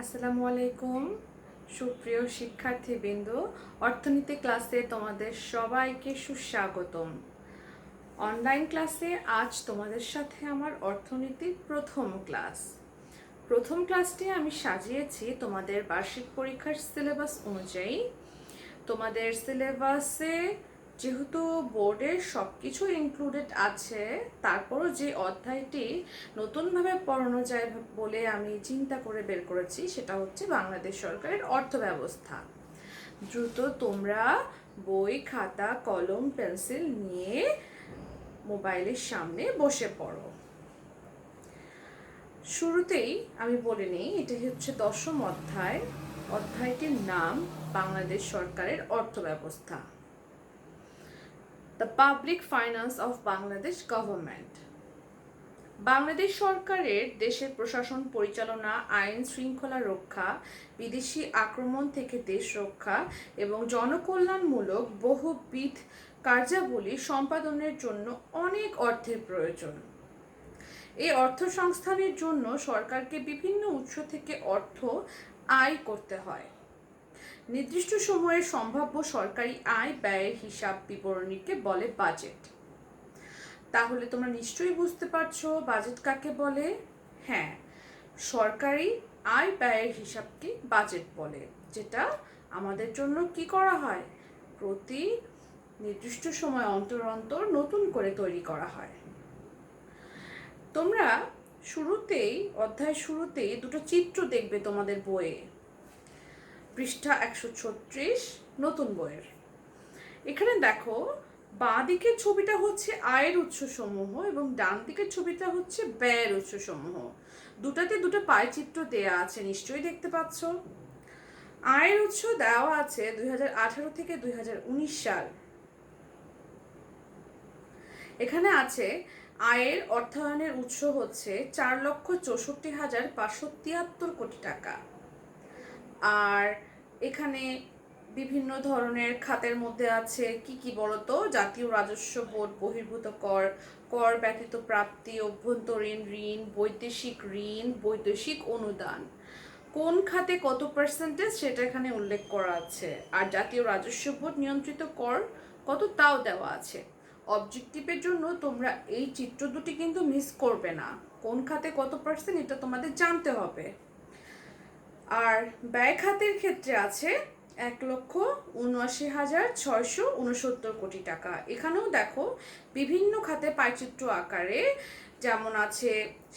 আসসালামু আলাইকুম সুপ্রিয় শিক্ষার্থীবৃন্দ, অর্থনীতি ক্লাসে তোমাদের সবাইকে সুস্বাগতম। অনলাইন ক্লাসে আজ তোমাদের সাথে আমার অর্থনীতির প্রথম ক্লাসটি আমি সাজিয়েছি তোমাদের বার্ষিক পরীক্ষার সিলেবাস অনুযায়ী। তোমাদের সিলেবাসে যেহেতু বোর্ডের সব কিছু ইনক্লুডেড আছে, তারপরও যে অধ্যায়টি নতুনভাবে পড়ানো যায় বলে আমি চিন্তা করে বের করেছি সেটা হচ্ছে বাংলাদেশ সরকারের অর্থব্যবস্থা। দ্রুত তোমরা বই, খাতা, কলম, পেন্সিল নিয়ে মোবাইলের সামনে বসে পড়ো। শুরুতেই আমি বলে নিই, এটা হচ্ছে 10ম অধ্যায়। অধ্যায়টির নাম বাংলাদেশ সরকারের অর্থব্যবস্থা, the public finance of Bangladesh government. Bangladesh সরকারের দেশের প্রশাসন পরিচালনা, আইন শৃঙ্খলা রক্ষা, বিদেশি আক্রমণ থেকে দেশ রক্ষা এবং জনকল্যাণমূলক বহুবিধ কার্যাবলী সম্পাদনের জন্য অনেক অর্থের প্রয়োজন। এই অর্থ সংস্থানের জন্য সরকারকে বিভিন্ন উৎস থেকে অর্থ আয় করতে হয়। নির্দিষ্ট সময়ে সম্ভাব্য সরকারি আয় ব্যয়ের হিসাব বিবরণীকে বলে বাজেট। তাহলে তোমরা নিশ্চয়ই বুঝতে পারছো বাজেট কাকে বলে। হ্যাঁ, সরকারি আয় ব্যয়ের হিসাবকে বাজেট বলে, যেটা আমাদের জন্য কি করা হয়, প্রতি নির্দিষ্ট সময় অন্তর অন্তর নতুন করে তৈরি করা হয়। তোমরা অধ্যায় শুরুতেই দুটো চিত্র দেখবে তোমাদের বইয়ে, পৃষ্ঠা 136 নতুন বইয়ের। এখানে দেখো, বাঁ দিকের ছবিটা হচ্ছে আয়ের উৎসসমূহ এবং ডান দিকের ছবিটা হচ্ছে ব্যয়ের উৎসসমূহ। দুটাতে দুটো পাইচিত্র দেয়া আছে, নিশ্চয়ই দেখতে পাচ্ছ। আয়ের উৎস দেওয়া আছে 2018 থেকে 2019 সাল। এখানে আছে আয়ের অর্থায়নের উৎস হচ্ছে 4,64,573 কোটি টাকা। আর এখানে বিভিন্ন ধরনের খাতের মধ্যে আছে কি কি বলতো, জাতীয় রাজস্ব বোর্ড, বহির্ভূত কর, কর ব্যতীত প্রাপ্তি, অভ্যন্তরীণ ঋণ, বৈদেশিক ঋণ, বৈদেশিক অনুদান, কোন খাতে কত পার্সেন্টেজ সেটা এখানে উল্লেখ করা আছে। আর জাতীয় রাজস্ব বোর্ড নিয়ন্ত্রিত কর কত তাও দেওয়া আছে। অবজেক্টিভের জন্য তোমরা এই চিত্র দুটি কিন্তু মিস করবে না, কোন খাতে কত পার্সেন্ট এটা তোমাদের জানতে হবে। আর ব্যয় খাতের ক্ষেত্রে আছে 1,79,669 কোটি টাকা। এখানেও দেখো বিভিন্ন খাতে পাইচিত্র আকারে, যেমন আছে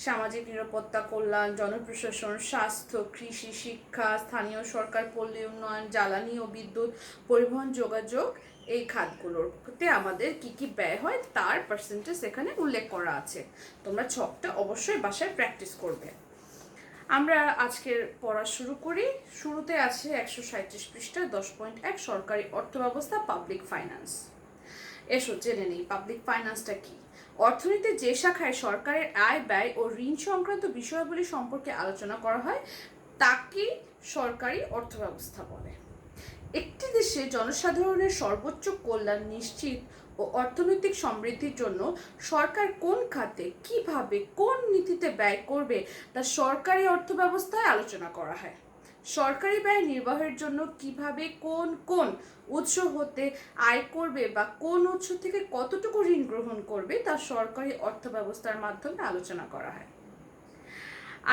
সামাজিক নিরাপত্তা, কল্যাণ, জনপ্রশাসন, স্বাস্থ্য, কৃষি, শিক্ষা, স্থানীয় সরকার, পল্লী উন্নয়ন, জ্বালানি ও বিদ্যুৎ, পরিবহন, যোগাযোগ। এই খাতগুলোতে আমাদের কি কি ব্যয় হয় তার পার্সেন্টেজ এখানে উল্লেখ করা আছে। তোমরা ছকটা অবশ্যই বাসায় প্র্যাকটিস করবে। আমরা আজকের পড়া শুরু করি। শুরুতে আছে 137 পৃষ্ঠায় 10.1 সরকারি অর্থব্যবস্থা, পাবলিক ফাইন্যান্স। এসো জেনে নেই পাবলিক ফাইন্যান্সটা কি। অর্থনীতির যে শাখায় সরকারের আয়, ব্যয় ও ঋণ সংক্রান্ত বিষয়াবলী সম্পর্কে আলোচনা করা হয় তাকে সরকারি অর্থব্যবস্থা বলে। একটি দেশে জনসাধারণের সর্বোচ্চ কল্যাণ নিশ্চিত ও অর্থনৈতিক সমৃদ্ধির জন্য সরকার কোন খাতে, কিভাবে, কোন নীতিতে ব্যয় করবে তা সরকারি অর্থব্যবস্থায় আলোচনা করা হয়। সরকারি ব্যয় নির্বাহের জন্য কিভাবে কোন কোন উৎস হতে আয় করবে বা কোন উৎস থেকে কতটুকু ঋণ গ্রহণ করবে তা সরকারি অর্থব্যবস্থার মাধ্যমে আলোচনা করা হয়।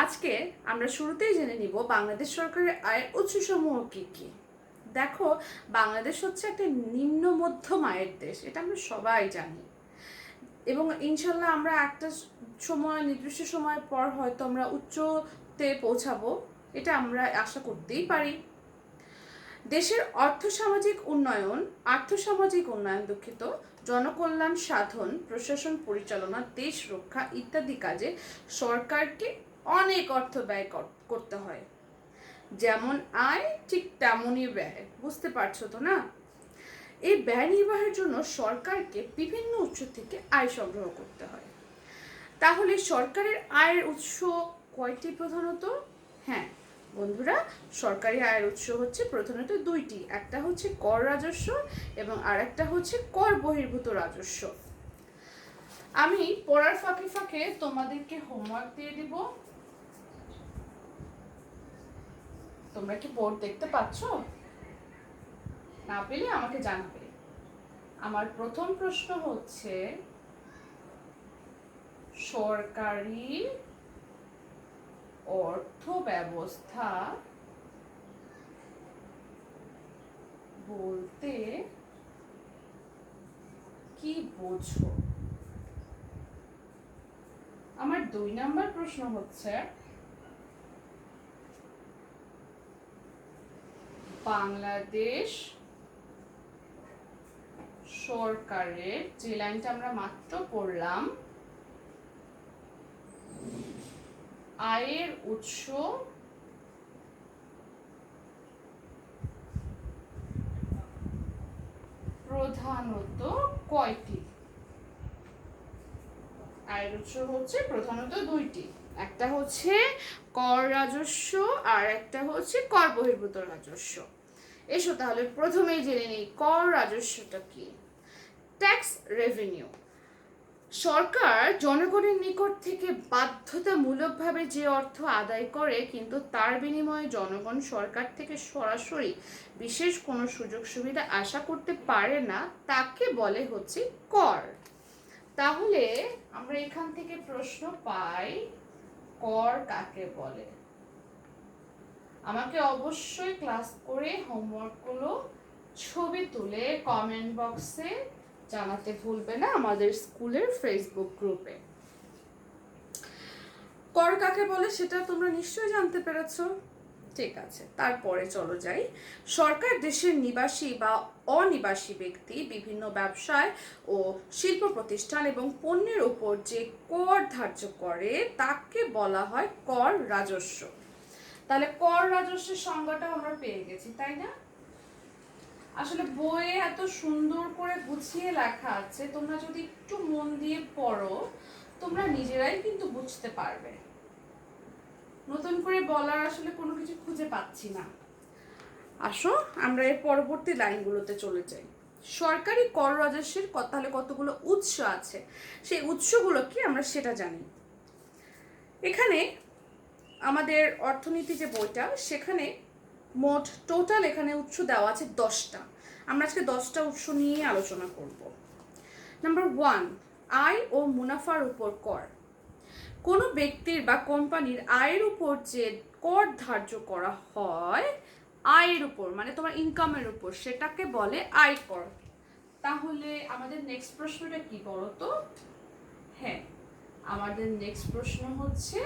আজকে আমরা শুরুতেই জেনে নিব বাংলাদেশ সরকারের আয়ের উৎসসমূহ কি কি। দেখো, বাংলাদেশ হচ্ছে একটা নিম্ন মধ্যম আয়ের দেশ, এটা আমরা সবাই জানি। এবং ইনশাল্লাহ আমরা একটা সময়, নির্দিষ্ট সময় পর হয়তো আমরা উচ্চতে পৌঁছাবো, এটা আমরা আশা করতেই পারি। দেশের আর্থসামাজিক উন্নয়ন দুঃখিত, জনকল্যাণ সাধন, প্রশাসন পরিচালনা, দেশ রক্ষা ইত্যাদি কাজে সরকারকে অনেক অর্থ ব্যয় করতে হয়। যেমন আয় ঠিক তেমনই ব্যয়, বুঝতে পারছো তো না? এই ব্যয় নির্বাহের জন্য সরকারকে বিভিন্ন উৎস থেকে আয় সংগ্রহ করতে হয়। তাহলে সরকারের আয়ের উৎস কয়টি প্রধানত? হ্যাঁ বন্ধুরা, সরকারি আয়ের উৎস হচ্ছে প্রধানত দুইটি, একটা হচ্ছে কর রাজস্ব এবং আরেকটা হচ্ছে কর বহির্ভূত রাজস্ব। আমি পড়ার ফাঁকে ফাঁকে তোমাদেরকে হোমওয়ার্ক দিয়ে দিব। তোমরা কি বোর্ড দেখতে পাচ্ছ? না পেলে আমাকে জানাবে। আমার প্রথম প্রশ্ন হচ্ছে, সরকারি অর্থ ব্যবস্থা বলতে কি বোঝো? আমার 2 নম্বর প্রশ্ন হচ্ছে, বাংলাদেশ সরকারের, যে লাইনটা আমরা মাত্র পড়লাম, আয়ের উৎস প্রধানত কয়টি? আয়ের উৎস হচ্ছে প্রধানত 2টি, একটা হচ্ছে কর রাজস্ব আর একটা হচ্ছে কর বহির্ভূত রাজস্ব। এসো তাহলে প্রথমেই জেনে নিই কর রাজস্বটা কি। ট্যাক্স রেভিনিউ, সরকার জনগণের নিকট থেকে বাধ্যতামূলকভাবে যে অর্থ আদায় করে কিন্তু তার বিনিময়ে জনগণ সরকার থেকে সরাসরি বিশেষ কোনো সুযোগ সুবিধা আশা করতে পারে না, তাকে বলে হচ্ছে কর। তাহলে আমরা এখান থেকে প্রশ্ন পাই, কর কাকে বলে? আমাকে অবশ্যই ক্লাস করে হোমওয়ার্কগুলো ছবি তুলে কমেন্ট বক্সে জানাতে ভুলবে না, আমাদের স্কুলের ফেসবুক গ্রুপে। কর কাকে বলে সেটা তোমরা নিশ্চয়ই জানতে পেরেছো। ঠিক আছে, তারপরে চলো যাই। সরকার দেশের নিবাসী বা অনিবাসী ব্যক্তি, বিভিন্ন ব্যবসায় ও শিল্প প্রতিষ্ঠান এবং পণ্যের উপর যে কর ধার্য করে তাকে বলা হয় কর রাজস্ব। তাহলে কর রাজস্বের সংজ্ঞাটা আমরা পেয়ে গেছি, তাই না? আসলে বইয়ে এত সুন্দর করে গুছিয়ে লেখা আছে, তোমরা যদি একটু মন দিয়ে পড়ো তোমরা নিজেরাই কিন্তু বুঝতে পারবে। নতুন করে বলার আসলে কোনো কিছু খুঁজে পাচ্ছি না। আসো আমরা এর পরবর্তী লাইনগুলোতে চলে যাই। সরকারি কর রাজস্বের তাহলে কতগুলো উৎস আছে, সেই উৎসগুলো কি আমরা সেটা জানি। এখানে আমাদের অর্থনীতি যে বইটা, সেখানে মোট টোটাল এখানে উৎস দেওয়া আছে 10টা। আমরা আজকে 10টা উৎস নিয়ে আলোচনা করব। নাম্বার 1, আয় ও মুনাফার উপর কর। কোনো ব্যক্তির বা কোম্পানির আয়ের উপর যে কর ধার্য করা হয়, আয়ের উপর মানে তোমার ইনকামের উপর, সেটাকে বলে আয়কর। তাহলে আমাদের নেক্সট প্রশ্নটা কি বলো তো? হ্যাঁ, আমাদের নেক্সট প্রশ্ন হচ্ছে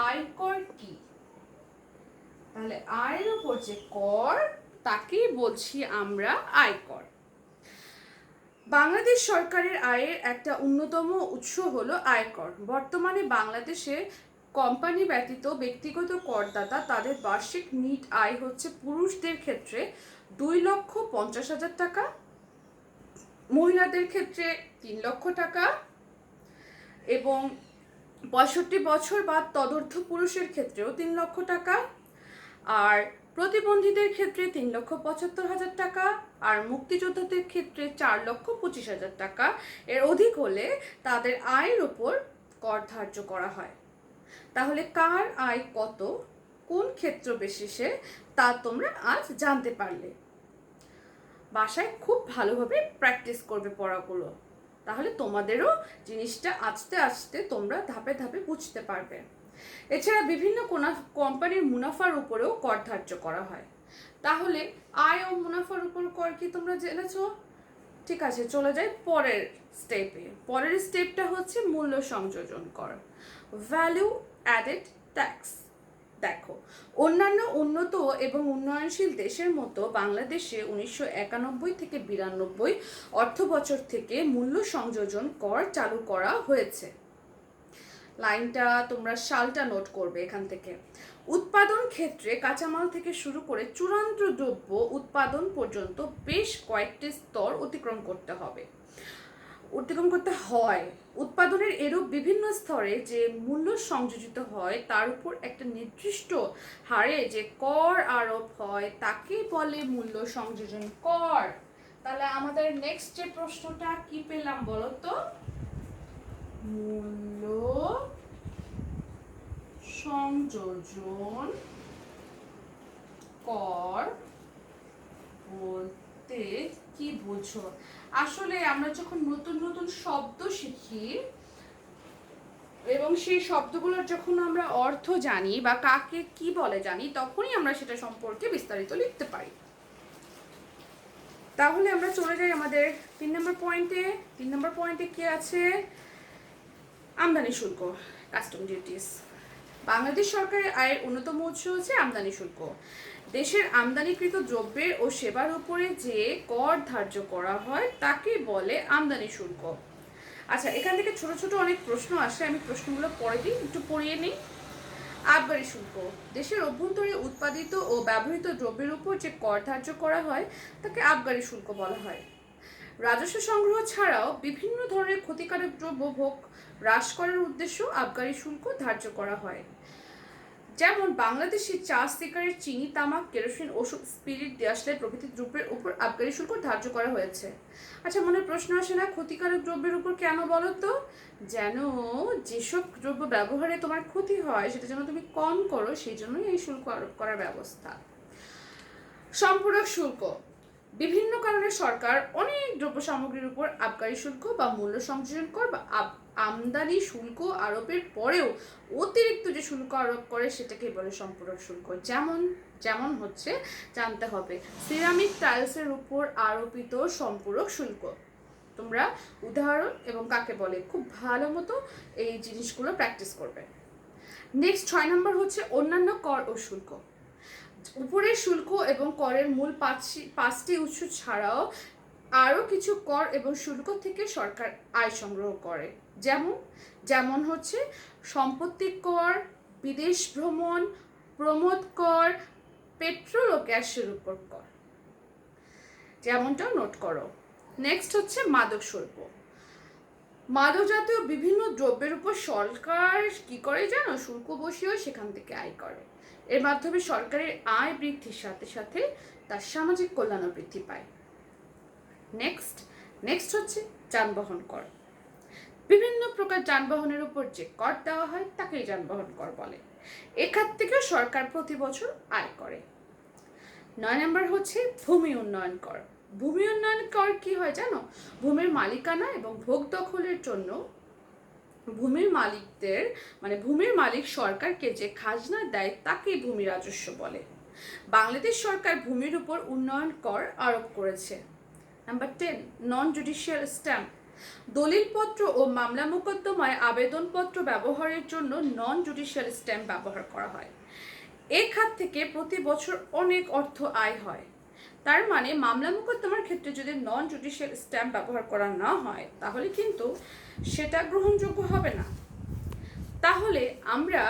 আয়কর কি? তাহলে আয়ের উপর যে কর তাকেই বলছি আমরা আয়কর। বাংলাদেশ সরকারের আয়ের একটা অন্যতম উৎস হলো আয়কর। বর্তমানে বাংলাদেশে কোম্পানি ব্যতীত ব্যক্তিগত করদাতা তাদের বার্ষিক নিট আয় হচ্ছে পুরুষদের ক্ষেত্রে 2,50,000 টাকা, মহিলাদের ক্ষেত্রে 3 লক্ষ টাকা এবং 65 বছর বা তদূর্ধ্ব পুরুষের ক্ষেত্রেও 3 লক্ষ টাকা, আর প্রতিবন্ধীদের ক্ষেত্রে 3,75,000 টাকা, আর মুক্তিযোদ্ধাদের ক্ষেত্রে 4,25,000 টাকা। এর অধিক হলে তাদের আয়ের উপর কর ধার্য করা হয়। তাহলে কার আয় কত, কোন ক্ষেত্র বিশেষে, তা তোমরা আজ জানতে পারলে। বাসায় খুব ভালোভাবে প্র্যাকটিস করবে পড়াগুলো, তাহলে তোমাদেরও জিনিসটা আস্তে আস্তে তোমরা ধাপে ধাপে বুঝতে পারবে। এছাড়া বিভিন্ন কোম্পানির মুনাফার উপরেও কর ধার্য করা হয়। তাহলে আয় ও মুনাফার উপর কর কি তোমরা জেনেছো? ঠিক আছে, চলে যাই পরের স্টেপে। পরের স্টেপটা হচ্ছে মূল্য সংযোজন কর, ভ্যালু অ্যাডেড ট্যাক্স। দেখো, অন্যান্য উন্নত এবং উন্নয়নশীল দেশের মতো বাংলাদেশে 1991 থেকে 92 অর্থবছর থেকে মূল্য সংযোজন কর চালু করা হয়েছে। লাইনটা তোমরা সালটা নোট করবে এখান থেকে। উৎপাদন ক্ষেত্রে কাঁচামাল থেকে শুরু করে চূড়ান্ত দ্রব্য উৎপাদন পর্যন্ত বেশ কয়েকটি স্তর অতিক্রম করতে হয়। উৎপাদনের এরূপ বিভিন্ন স্তরে যে মূল্য সংযোজিত হয় তার উপর একটা নির্দিষ্ট হারে যে কর আরোপ হয় তাকে বলে মূল্য সংযোজন কর। তাহলে আমাদের নেক্সট যে প্রশ্নটা কি পেলাম বলো তো? মূল্য সংযোজন কর বলতে কি বোঝো? আসলে আমরা যখন নতুন নতুন শব্দ শিখি এবং সেই শব্দগুলোর যখন আমরা অর্থ জানি বা কাকে কি বলে জানি, তখনই আমরা সেটা সম্পর্কে বিস্তারিত লিখতে পারি। তাহলে আমরা চলে যাই আমাদের 3 নম্বর পয়েন্টে। 3 নম্বর পয়েন্টে কি আছে? আমদানি শুল্ক, কাস্টম ডিউটিস। বাংলাদেশ সরকারের আয়ের অন্যতম উৎস হচ্ছে আমদানি শুল্ক। দেশের আমদানিকৃত দ্রব্যের ও সেবার উপরে যে কর ধার্য করা হয় তাকে বলে আমদানি শুল্ক। আচ্ছা, এখান থেকে ছোট ছোট অনেক প্রশ্ন আসে, আমি প্রশ্নগুলো পরে দিই, একটু পড়িয়ে নিই। আবগারি শুল্ক, দেশের অভ্যন্তরে উৎপাদিত ও ব্যবহৃত দ্রব্যের উপর যে কর ধার্য করা হয় তাকে আবগারি শুল্ক বলা হয়। রাজস্ব সংগ্রহ ছাড়াও বিভিন্ন ধরনের ক্ষতিকারক দ্রব্য ভোগ হ্রাস করার উদ্দেশ্য আবগারি শুল্ক ধার্য করা হয়। যেমন বাংলাদেশে চা, সিগারেট, চিনি, তামাক, কেরোসিন, ওষুধ, স্পিরিট, দেশলাই প্রভৃতি দ্রব্যের উপর আবগারি শুল্ক ধার্য করা হয়েছে। আচ্ছা, মনে প্রশ্ন আসে না, ক্ষতিকারক দ্রব্যের উপর কেন বলো তো? যেন যেসব দ্রব্য ব্যবহারে তোমার ক্ষতি হয় সেটা যেন তুমি কম করো, সেই জন্যই এই শুল্ক আরোপ করার ব্যবস্থা। সম্পূরক শুল্ক, বিভিন্ন কারণে সরকার অনেক দ্রব্য সামগ্রীর উপর আবগারি শুল্ক বা মূল্য সংযোজন কর বা আমদানি শুল্ক আরোপের পরেও অতিরিক্ত যে শুল্ক আরোপ করে সেটাকে বলে সম্পূরক শুল্ক। যেমন যেমন হচ্ছে জানতে হবে সিরামিক টাইলসের উপর আরোপিত সম্পূরক শুল্ক। তোমরা উদাহরণ এবং কাকে বলে খুব ভালো মতো এই জিনিসগুলো প্র্যাকটিস করবে। নেক্সট 6 নম্বর হচ্ছে অন্যান্য কর ও শুল্ক। উপরের শুল্ক এবং করের মূল পাঁচটি উৎস ছাড়াও আরও কিছু কর এবং শুল্ক থেকে সরকার আয় সংগ্রহ করে। যেমন হচ্ছে সম্পত্তি কর, বিদেশ ভ্রমণ, প্রমোদ কর, পেট্রোল ও গ্যাসের উপর কর, যেমনটা নোট করো। নেক্সট হচ্ছে মাদক শুল্ক। মাদক জাতীয় বিভিন্ন দ্রব্যের উপর সরকার কি করে জানো? শুল্ক বসিয়েও সেখান থেকে আয় করে। এর মাধ্যমে সরকারের আয় বৃদ্ধির সাথে সাথে তার সামাজিক কল্যাণও বৃদ্ধি পায়। নেক্সট হচ্ছে যানবাহন কর। বিভিন্ন প্রকার যানবাহনের উপর যে কর দেওয়া হয় তাকেই যানবাহন কর বলে। এখান থেকেও সরকার প্রতি বছর আয় করে। 9 নম্বর হচ্ছে ভূমি উন্নয়ন কর। ভূমি উন্নয়ন কর কি হয় জানো? ভূমির মালিকানা এবং ভোগ দখলের জন্য ভূমির মালিকদের ভূমির মালিক সরকারকে যে খাজনা দেয় তাকেই ভূমি রাজস্ব বলে। বাংলাদেশ সরকার ভূমির উপর উন্নয়ন কর আরোপ করেছে। Number 10, non judicial stamp. দলিলপত্র ও মামলা মোকদ্দমায় আবেদনপত্র ব্যবহারের জন্য নন জুডিশিয়াল স্ট্যাম্প ব্যবহার করা হয়। এ খাত থেকে প্রতি বছর অনেক অর্থ আয় হয়। তার মানে মামলা মোকদ্দমার ক্ষেত্রে যদি নন জুডিশিয়াল স্ট্যাম্প ব্যবহার করা না হয় তাহলে কিন্তু সেটা গ্রহণযোগ্য হবে না। তাহলে আমরা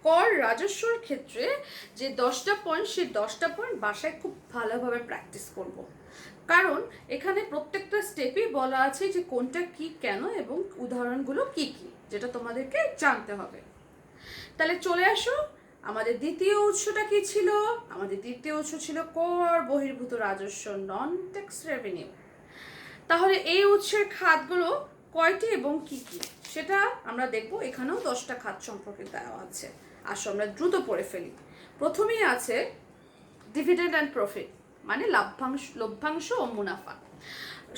কর রাজস্বর ক্ষেত্রে যে 10টা পয়েন্ট, সেই 10টা পয়েন্ট বাসায় খুব ভালোভাবে প্র্যাকটিস করব। কারণ এখানে প্রত্যেকটা স্টেপই বলা আছে যে কোনটা কি, কেন এবং উদাহরণগুলো কি কি, যেটা তোমাদেরকে জানতে হবে। তাহলে চলে আসো, আমাদের দ্বিতীয় উৎসটা কি ছিল? আমাদের দ্বিতীয় উৎস ছিল কর বহির্ভূত রাজস্ব, নন ট্যাক্স রেভিনিউ। তাহলে এই উৎসের খাতগুলো কয়টি এবং কি কি সেটা আমরা দেখব। এখানেও 10টা খাত সম্পর্কে দেওয়া আছে। আসো আমরা দ্রুত পড়ে ফেলি। প্রথমেই আছে ডিভিডেন্ড অ্যান্ড প্রফিট, মানে লভ্যাংশ ও মুনাফা।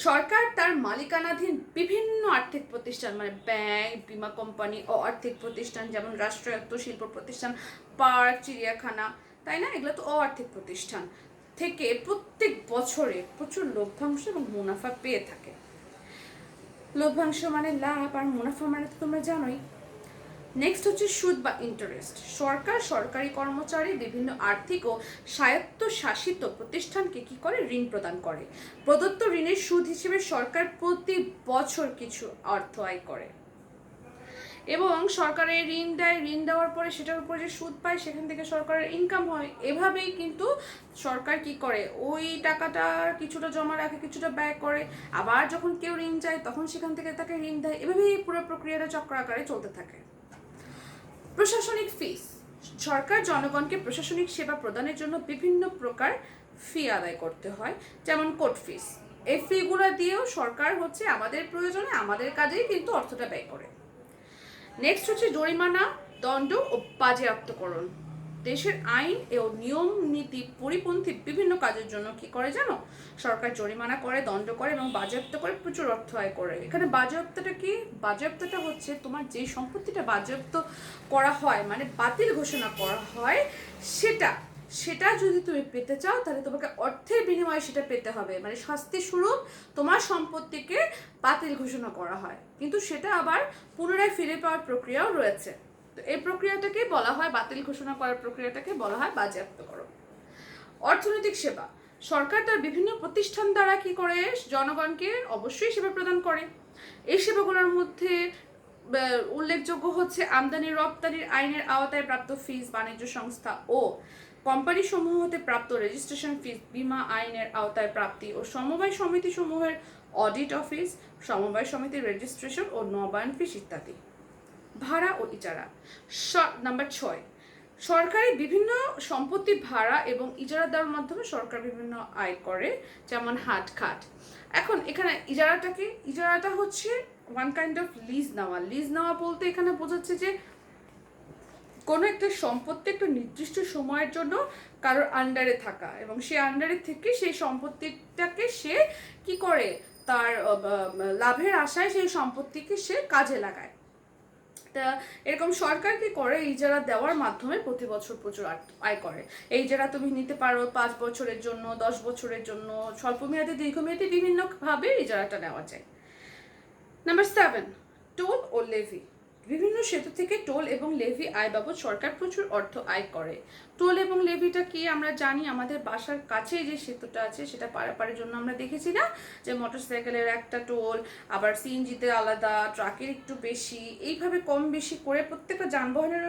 সরকার তার মালিকানাধীন বিভিন্ন আর্থিক প্রতিষ্ঠান, ব্যাংক, বীমা কোম্পানি ও আর্থিক প্রতিষ্ঠান, যেমন রাষ্ট্রায়ত্ত শিল্প প্রতিষ্ঠান, পার্ক, চিড়িয়াখানা, তাই না, এগুলো তো আর্থিক প্রতিষ্ঠান থেকে প্রত্যেক বছরে প্রচুর লভ্যাংশ এবং মুনাফা পেয়ে থাকে। লভ্যাংশ মানে লাভ, আর মুনাফা মানে তো তোমরা জানোই। নেক্সট হচ্ছে সুদ বা ইন্টারেস্ট। সরকার সরকারি কর্মচারী, বিভিন্ন আর্থিক ও স্বায়ত্তশাসিত প্রতিষ্ঠানকে কি করে? ঋণ প্রদান করে। প্রদত্ত ঋণের সুদ হিসেবে সরকার প্রতি বছর কিছু অর্থ আয় করে এবং সরকারের ঋণ দেয়। ঋণ দেওয়ার পরে সেটার উপরে যে সুদ পায় সেখান থেকে সরকারের ইনকাম হয়। এভাবেই কিন্তু সরকার কি করে? ওই টাকাটা কিছুটা জমা রাখে, কিছুটা ব্যয় করে, আবার যখন কেউ ঋণ চায় তখন সেখান থেকে তাকে ঋণ দেয়। এভাবেই পুরো প্রক্রিয়াটা চক্রাকারে চলতে থাকে। প্রশাসনিক ফিস। সরকার জনগণকে প্রশাসনিক সেবা প্রদানের জন্য বিভিন্ন প্রকার ফি আদায় করতে হয়, যেমন কোর্ট ফিস। এই ফিগুলো দিয়েও সরকার হচ্ছে আমাদের প্রয়োজনে, আমাদের কাজেই কিন্তু অর্থটা ব্যয় করে। নেক্সট হচ্ছে জরিমানা, দণ্ড ও বাজেয়াপ্তকরণ। দেশের আইন ও নিয়ম নীতি পরিপন্থী বিভিন্ন কাজের জন্য কি করে জানো, সরকার জরিমানা করে, দণ্ড করে এবং বাজেয়াপ্ত করে প্রচুর অর্থ আয় করে। এখানে বাজেয়াপ্তটা কি? বাজেয়াপ্তটা হচ্ছে তোমার যেই সম্পত্তিটা বাজেয়াপ্ত করা হয়, মানে বাতিল ঘোষণা করা হয়, সেটা সেটা যদি তুমি পেতে চাও তাহলে তোমাকে অর্থের বিনিময়ে সেটা পেতে হবে, মানে শাস্তি স্বরূপ তোমার সম্পত্তিকে বাতিল ঘোষণা করা হয়, কিন্তু সেটা আবার পুনরায় ফিরে পাওয়ার প্রক্রিয়াও রয়েছে। তো এই প্রক্রিয়াটাকে বলা হয়, বাতিল ঘোষণা করার প্রক্রিয়াটাকে বলা হয় বাজেয়াপ্তকরণ। অর্থনৈতিক সেবা, সরকার তার বিভিন্ন প্রতিষ্ঠান দ্বারা কি করে জনগণকে অবশ্যই সেবা প্রদান করে। এই সেবাগুলোর মধ্যে উল্লেখযোগ্য হচ্ছে আমদানি রপ্তানির আইনের আওতায় প্রাপ্ত ফিস, বাণিজ্য সংস্থা ও কোম্পানি সমূহ হতে প্রাপ্ত রেজিস্ট্রেশন ফিস, বীমা আইনের আওতায় প্রাপ্তি ও সমবায় সমিতি সমূহের অডিট অফিস, সমবায় সমিতির রেজিস্ট্রেশন ও নবায়ন ফিস ইত্যাদি। ভাড়া ও ইজারা। নাম্বার 6, সরকারি বিভিন্ন সম্পত্তি ভাড়া এবং ইজারা দেওয়ার মাধ্যমে সরকার বিভিন্ন আয় করে, যেমন হাট খাট। এখন এখানে ইজারাটা হচ্ছে ওয়ান কাইন্ড অফ লিজ নেওয়া। লিজ নেওয়া বলতে এখানে বোঝাচ্ছে যে কোনো একটা সম্পত্তি একটা নির্দিষ্ট সময়ের জন্য কারোর আন্ডারে থাকা, এবং সে আন্ডারে থেকে সেই সম্পত্তিটাকে সে কি করে, তার লাভের আশায় সেই সম্পত্তিকে সে কাজে লাগায়। তা এরকম সরকার কি করে, ইজারা দেওয়ার মাধ্যমে প্রতি বছর প্রচুর আয় করে। এই ইজারা তুমি নিতে পারো 5 বছরের জন্য, 10 বছরের জন্য, স্বল্পমেয়াদী, দীর্ঘমেয়াদী, বিভিন্নভাবে ইজারাটা নেওয়া যায়। নাম্বার 7, টোল ও লেভি। বিভিন্ন সেতু থেকে টোল এবং লেভি আয় বাবদ সরকার প্রচুর অর্থ আয় করে। টোল এবং লেভিটা কি আমরা জানি, আমাদের বাসার কাছে যে সেতুটা আছে সেটা পারাপারের জন্য আমরা দেখেছি না, যে মোটরসাইকেলের একটা টোল, আবার সিএনজিতে আলাদা, ট্রাকের একটু বেশি, এইভাবে কম বেশি করে প্রত্যেকটা যানবাহনের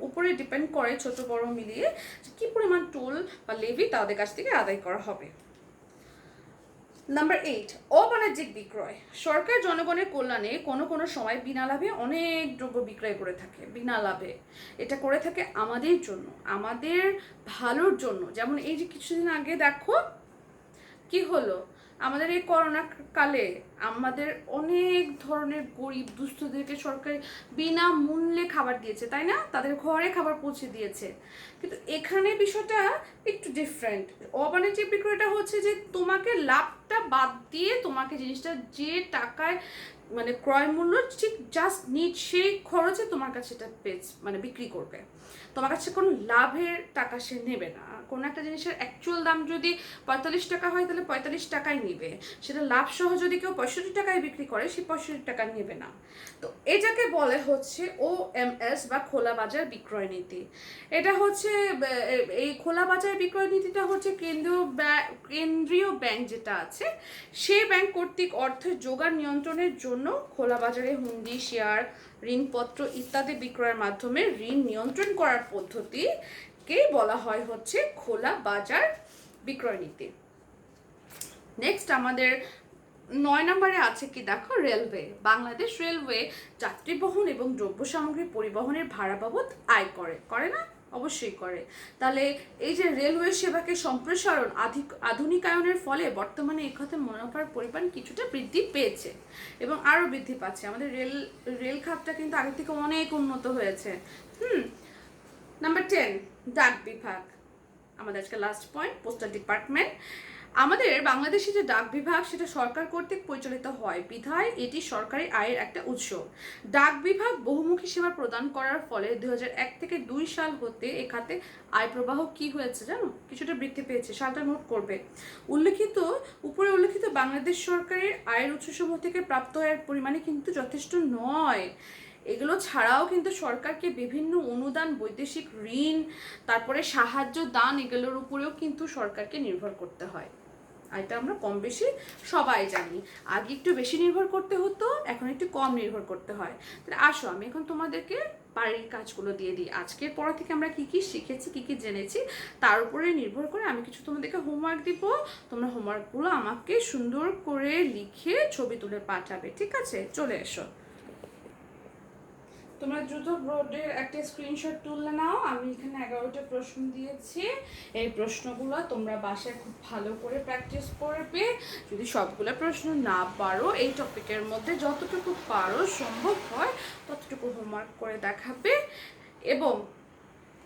উপরে ডিপেন্ড করে ছোট বড় মিলিয়ে যে কী পরিমাণ টোল বা লেভি তাদের কাছ থেকে আদায় করা হবে। নাম্বার 8, অবাণিজ্যিক বিক্রয়। সরকার জনগণের কল্যাণে কোনো কোনো সময় বিনা লাভে অনেক দ্রব্য বিক্রয় করে থাকে। বিনা লাভে এটা করে থাকে আমাদের জন্য, আমাদের ভালোর জন্য। যেমন এই যে কিছুদিন আগে দেখো কি হলো, আমাদের এই করোনা কালে আমাদের অনেক ধরনের গরিব দুস্থদেরকে সরকার বিনা মূল্যে খাবার দিয়েছে, তাই না? তাদের ঘরে খাবার পৌঁছে দিয়েছে। কিন্তু এখানে বিষয়টা একটু ডিফারেন্ট। অবাণিজ্যিক বিক্রয়টা হচ্ছে যে তোমাকে লাভটা বাদ দিয়ে তোমাকে জিনিসটা যে টাকায় মানে ক্রয় মূল্য ঠিক জাস্ট নিট সেই খরচে তোমার কাছে সেটা মানে বিক্রি করবে। তোমার কাছে কোনো লাভের টাকা সে নেবে না। কোনো একটা জিনিসের অ্যাকচুয়াল দাম যদি 45 টাকা হয় তাহলে 45 টাকাই নেবে। সেটা লাভ সহ যদি কেউ 65 টাকায় বিক্রি করে, সে 65 টাকা নেবে না। তো এটাকে বলে হচ্ছে OMS বা খোলা বাজার বিক্রয় নীতি। এটা হচ্ছে এই খোলা বাজার বিক্রয় নীতিটা হচ্ছে কেন্দ্রীয় ব্যাংক যেটা আছে সেই ব্যাংক কর্তৃক অর্থের যোগান নিয়ন্ত্রণের জন্য খোলা বাজারে হুন্ডি, শেয়ার, ঋণপত্র ইত্যাদি বিক্রয়ের মাধ্যমে ঋণ নিয়ন্ত্রণ করার পদ্ধতিকেই বলা হয় হচ্ছে খোলা বাজার বিক্রয় নীতি। নেক্সট আমাদের 9 নম্বরে আছে কি দেখো, রেলওয়ে। বাংলাদেশ রেলওয়ে যাত্রী বহন এবং দ্রব্য সামগ্রী পরিবহনের ভাড়া বাবদ আয় করে না? অবশ্যই করে। তাহলে এই যে রেলওয়ে সেবাকে সম্প্রসারণ আধুনিকায়নের ফলে বর্তমানে এই খাতে মুনাফার পরিমাণ কিছুটা বৃদ্ধি পেয়েছে এবং আরও বৃদ্ধি পাচ্ছে। আমাদের রেল খাতটা কিন্তু আগে থেকে অনেক উন্নত হয়েছে। নাম্বার 10, ডাক বিভাগ। আমাদের আজকে লাস্ট পয়েন্ট, পোস্টাল ডিপার্টমেন্ট। আমাদের বাংলাদেশে যে ডাক বিভাগ সেটা সরকার কর্তৃক পরিচালিত হয়, বিধায় এটি সরকারি আয়ের একটা উৎস। ডাক বিভাগ বহুমুখী সেবা প্রদান করার ফলে 2001 থেকে 2 সাল হতে এ খাতে আয় প্রবাহ কি হয়েছে জানো, কিছুটা বৃদ্ধি পেয়েছে। সালটা নোট করবে। উপরে উল্লেখিত বাংলাদেশ সরকারের আয়ের উৎসসমূহ থেকে প্রাপ্ত আয়ের পরিমাণে কিন্তু যথেষ্ট নয়। এগুলো ছাড়াও কিন্তু সরকারকে বিভিন্ন অনুদান, বৈদেশিক ঋণ, তারপরে সাহায্য দান, এগুলোর উপরেও কিন্তু সরকারকে নির্ভর করতে হয়। এটা আমরা কম বেশি সবাই জানি। আগে একটু বেশি নির্ভর করতে হতো, এখন একটু কম নির্ভর করতে হয়। তাহলে আসো আমি এখন তোমাদেরকে বাড়ির কাজগুলো দিয়ে দিই। আজকের পড়া থেকে আমরা কি কি শিখেছি, কি কি জেনেছি, তার উপরে নির্ভর করে আমি কিছু তোমাদেরকে হোমওয়ার্ক দিব। তোমরা হোমওয়ার্কগুলো আমাকে সুন্দর করে লিখে ছবি তুলে পাঠাবে, ঠিক আছে? চলে এসো। তোমরা দ্রুত বোর্ডের একটা স্ক্রিনশট তুলে নাও। আমি এখানে 11টা প্রশ্ন দিয়েছি। এই প্রশ্নগুলো তোমরা বাসায় খুব ভালো করে প্র্যাকটিস করবে। যদি সবগুলো প্রশ্ন না পারো, এই টপিকের মধ্যে যতটুকু পারো সম্ভব হয় ততটুকু হোমওয়ার্ক করে দেখাবে। এবং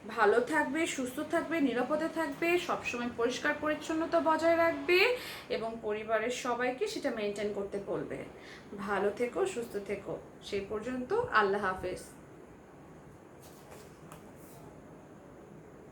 ভালো থাকবে, সুস্থ থাকবে, নিরাপদে থাকবে, সবসময় পরিষ্কার পরিচ্ছন্নতা বজায় রাখবে এবং পরিবারের সবাইকে সেটা মেনটেন করতে বলবে। ভালো থেকো, সুস্থ থেকো। সেই পর্যন্ত আল্লাহ হাফেজ।